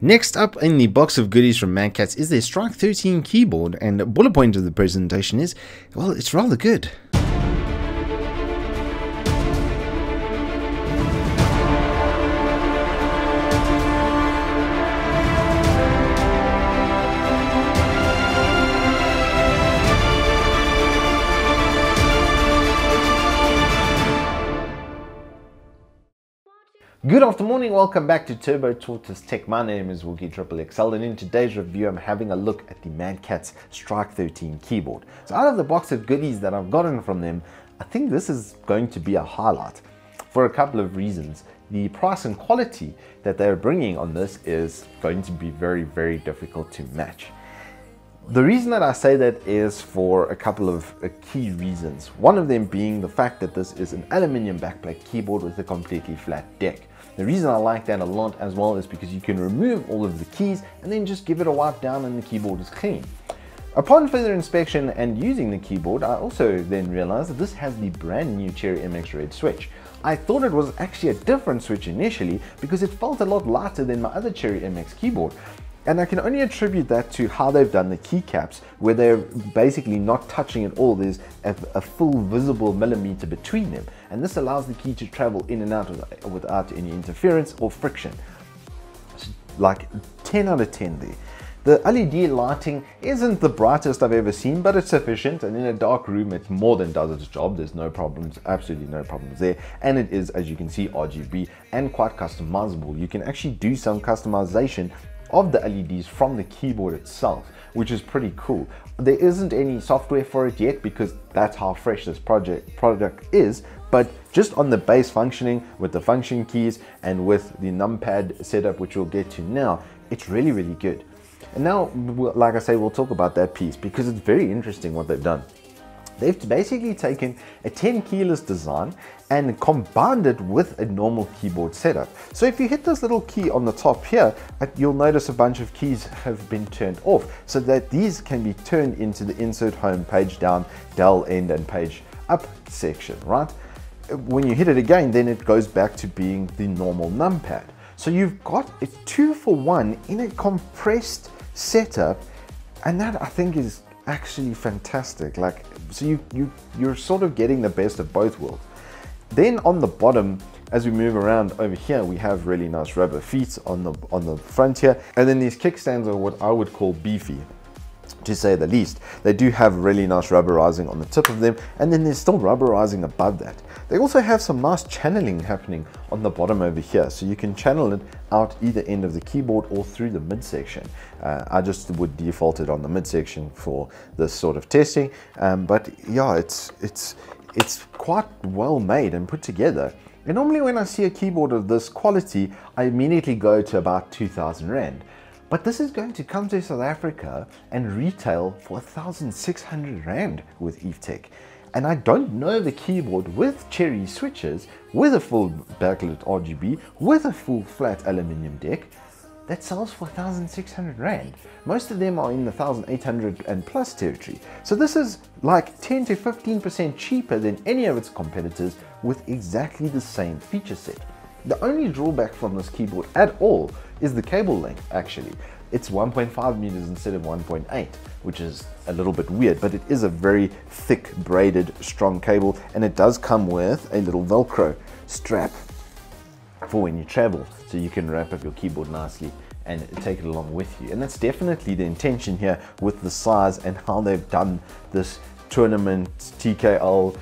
Next up in the box of goodies from Madcatz is their S.T.R.I.K.E keyboard, and the bullet point of the presentation is, well, it's rather good. Good afternoon, welcome back to Turbo Tortoises Tech. My name is Wookie and in today's review I'm having a look at the Madcatz S.T.R.I.K.E keyboard. So out of the box of goodies that I've gotten from them, I think this is going to be a highlight for a couple of reasons. The price and quality that they're bringing on this is going to be very difficult to match. The reason that I say that is for a couple of key reasons. One of them being the fact that this is an aluminium backplate keyboard with a completely flat deck. The reason I like that a lot as well is because you can remove all of the keys and then just give it a wipe down and the keyboard is clean. Upon further inspection and using the keyboard, I also then realized that this has the brand new Cherry MX Red switch. I thought it was actually a different switch initially because it felt a lot lighter than my other Cherry MX keyboard. And I can only attribute that to how they've done the keycaps, where they're basically not touching at all. There's a full visible millimeter between them, and this allows the key to travel in and out without any interference or friction. Like 10 out of 10 there. The LED lighting isn't the brightest I've ever seen, but it's sufficient, and in a dark room it more than does its job. There's no problems, absolutely no problems there, and it is, as you can see, RGB and quite customizable. You can actually do some customization of the LEDs from the keyboard itself, which is pretty cool. There isn't any software for it yet because that's how fresh this product is, but just on the base functioning with the function keys and with the Numpad setup, which we'll get to now, it's really good. And now, like I say, we'll talk about that piece because it's very interesting what they've done. They've basically taken a 10 keyless design and combined it with a normal keyboard setup. So if you hit this little key on the top here, you'll notice a bunch of keys have been turned off so that these can be turned into the insert home, page down, dial end and page up section, right? When you hit it again, then it goes back to being the normal numpad. So you've got a 2-for-1 in a compressed setup, and that I think is actually fantastic. Like, so you're sort of getting the best of both worlds. Then on the bottom, as we move around over here, we have really nice rubber feet on the front here, and then these kickstands are what I would call beefy, to say the least. They do have really nice rubberizing on the tip of them, and then there's still rubberizing above that. They also have some nice channeling happening on the bottom over here, so you can channel it out either end of the keyboard or through the midsection. I just would default it on the midsection for this sort of testing, but yeah, it's quite well made and put together. And normally when I see a keyboard of this quality, I immediately go to about 2,000 Rand. But this is going to come to South Africa and retail for 1,600 Rand with EveTech. And I don't know the keyboard with cherry switches, with a full backlit RGB, with a full flat aluminium deck, that sells for 1,600 Rand. Most of them are in the 1,800 and plus territory. So this is like 10 to 15% cheaper than any of its competitors with exactly the same feature set. The only drawback from this keyboard at all is the cable length, actually. It's 1.5 meters instead of 1.8, which is a little bit weird, but it is a very thick, braided, strong cable, and it does come with a little Velcro strap for when you travel, so you can wrap up your keyboard nicely and take it along with you. And that's definitely the intention here with the size and how they've done this tournament TKL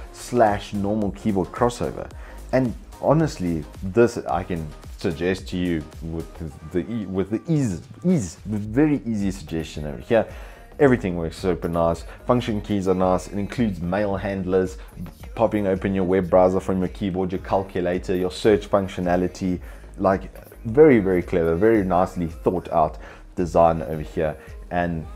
/ normal keyboard crossover. And honestly, this I can suggest to you with the ease, very easy suggestion over here. Everything works super nice. Function keys are nice. It includes mail handlers, popping open your web browser from your keyboard, your calculator, your search functionality. Like, very clever, very nicely thought out design over here. And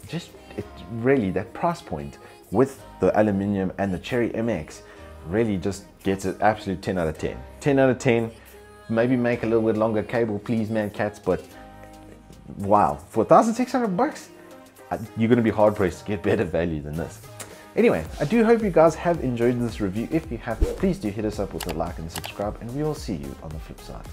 just, it really, that price point with the aluminium and the Cherry MX really just gets an absolute 10 out of 10. 10 out of 10. Maybe make a little bit longer cable, please, Madcatz, but wow, for 1,600 bucks, you're going to be hard pressed to get better value than this. Anyway, I do hope you guys have enjoyed this review. If you have, please do hit us up with a like and subscribe, and we will see you on the flip side.